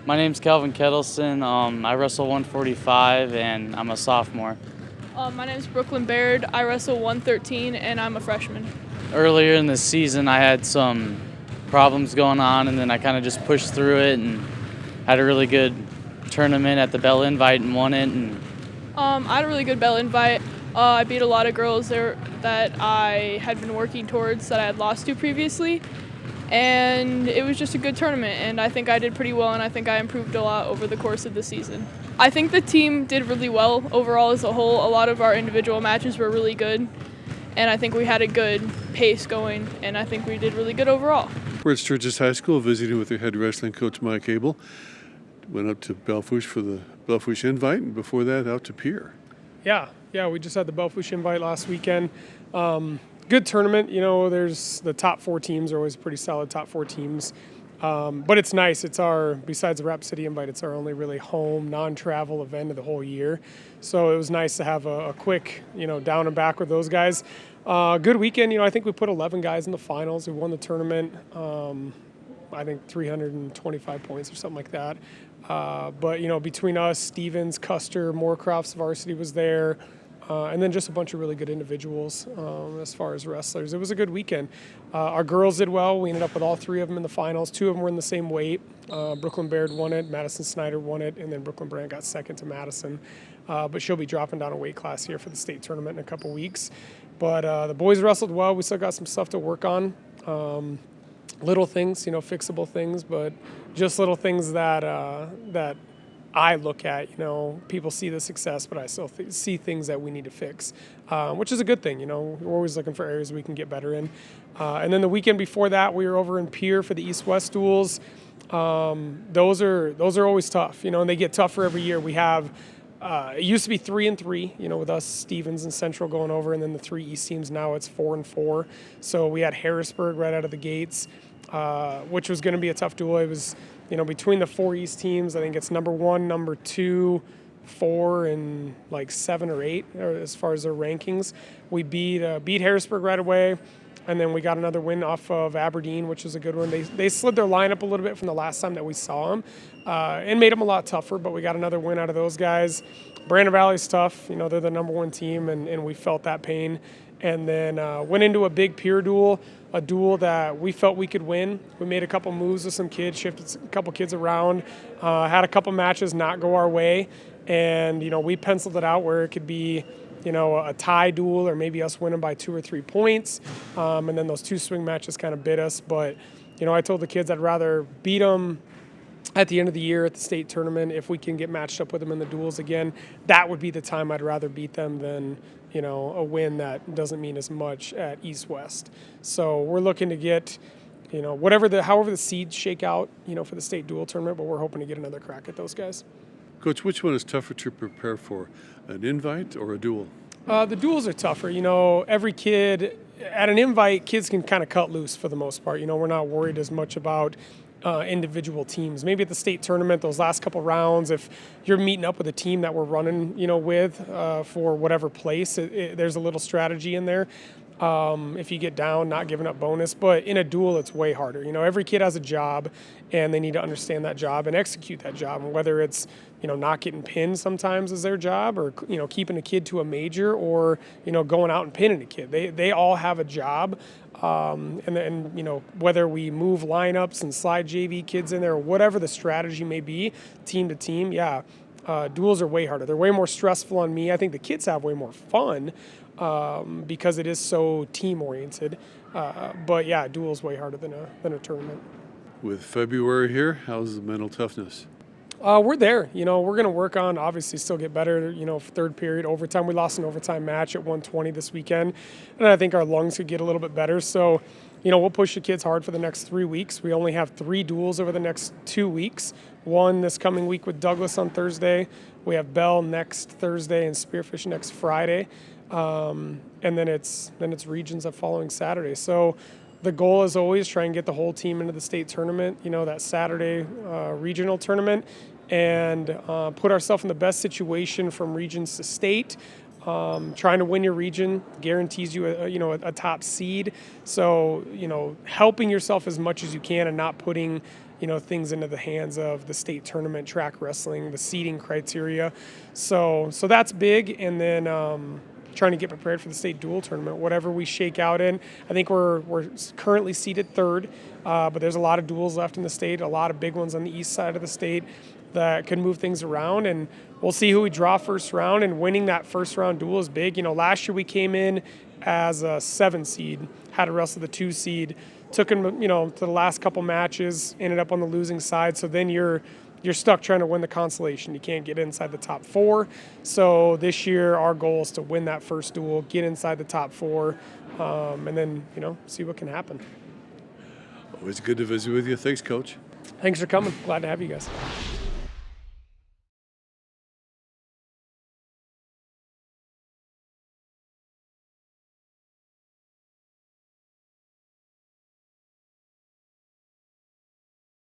My name's Kelvin Kettleson. I wrestle 145 and I'm a sophomore. My name is Baird. I wrestle 113 and I'm a freshman. Earlier in the season, I had some problems going on, and then I kind of just pushed through it and had a really good tournament at the Belle Invite and won it. And I had a really good Belle Invite. I beat a lot of girls there that I had been working towards that I had lost to previously. And it was just a good tournament, and I think I did pretty well, and I think I improved a lot over the course of the season. I think the team did really well overall as a whole. A lot of our individual matches were really good, and I think we had a good pace going, and I think we did really good overall. We're at Sturgis High School visiting with their head wrestling coach, Mike Abell. Went up to Belle Fourche for the Belle Fourche Invite, and before that, out to Pierre. Yeah, we just had the Belle Fourche Invite last weekend. Good tournament. There's the top four teams are always pretty solid top four teams. But it's nice. It's besides the Rapid City Invite, it's our only really home, non-travel event of the whole year. So it was nice to have a quick, down and back with those guys. Good weekend. I think we put 11 guys in the finals. We won the tournament. I think 325 points or something like that. But between us, Stevens, Custer, Moorcroft's varsity was there. And then just a bunch of really good individuals as far as wrestlers. It was a good weekend. Our girls did well. We ended up with all three of them in the finals. Two of them were in the same weight. Baird won it, Madison Snyder won it, and then Brooklyn Brandt got second to Madison. But she'll be dropping down a weight class here for the state tournament in a couple weeks. But the boys wrestled well. We still got some stuff to work on. Little things, fixable things, but just little things that I look at, people see the success, but I still see things that we need to fix, which is a good thing. We're always looking for areas we can get better in. And then the weekend before that, we were over in Pierre for the East-West duels. Those are always tough, and they get tougher every year. We have, it used to be 3-3, with us, Stevens and Central going over, and then the three East teams. Now it's 4-4. So we had Harrisburg right out of the gates, which was going to be a tough duel. It was, between the four East teams, I think it's number 1, number 2, 4, and like 7 or 8 as far as their rankings. We beat Harrisburg right away, and then we got another win off of Aberdeen, which was a good one. They slid their lineup a little bit from the last time that we saw them, and made them a lot tougher, but we got another win out of those guys. Brandon Valley's tough. They're the number 1 team, and we felt that pain. And then went into a big peer duel, a duel that we felt we could win. We made a couple moves with some kids, shifted a couple kids around, had a couple matches not go our way, and we penciled it out where it could be a tie duel or maybe us winning by 2 or 3 points, and then those 2 swing matches kind of bit us. But I told the kids I'd rather beat them at the end of the year at the state tournament. If we can get matched up with them in the duels again, that would be the time I'd rather beat them than a win that doesn't mean as much at East-West. So we're looking to get, however the seeds shake out, for the state dual tournament, but we're hoping to get another crack at those guys. Coach, which one is tougher to prepare for, an invite or a duel? The duels are tougher. Every kid, at an invite, kids can kind of cut loose for the most part. We're not worried as much about individual teams. Maybe at the state tournament, those last couple rounds, if you're meeting up with a team that we're running, with for whatever place, there's a little strategy in there. If you get down, not giving up bonus. But in a duel, it's way harder. Every kid has a job, and they need to understand that job and execute that job. And whether it's, not getting pinned sometimes is their job, or, keeping a kid to a major, or, going out and pinning a kid. They all have a job. And then, whether we move lineups and slide JV kids in there, or whatever the strategy may be, team to team, duels are way harder. They're way more stressful on me. I think the kids have way more fun because it is so team-oriented. But, duels way harder than a tournament. With February here, how's the mental toughness? We're there. We're going to work on, obviously, still get better, third period, overtime. We lost an overtime match at 120 this weekend, and I think our lungs could get a little bit better. So, we'll push the kids hard for the next 3 weeks. We only have 3 duels over the next 2 weeks. One this coming week with Douglas on Thursday. We have Belle next Thursday and Spearfish next Friday. And then it's regions that following Saturday. So the goal is always try and get the whole team into the state tournament, that Saturday regional tournament, and put ourselves in the best situation from regions to state. Trying to win your region guarantees you a top seed. So, helping yourself as much as you can and not putting things into the hands of the state tournament track wrestling, the seeding criteria. So that's big. And then trying to get prepared for the state dual tournament, whatever we shake out in. I think we're currently seated third, but there's a lot of duels left in the state, a lot of big ones on the east side of the state that could move things around, and we'll see who we draw first round, and winning that first round duel is big. Last year we came in as a 7 seed, had to wrestle the 2 seed, took them, to the last couple matches, ended up on the losing side, so then you're stuck trying to win the consolation. You can't get inside the top 4. So this year our goal is to win that first duel, get inside the top 4, and then, see what can happen. Always good to visit with you. Thanks, Coach. Thanks for coming. Glad to have you guys.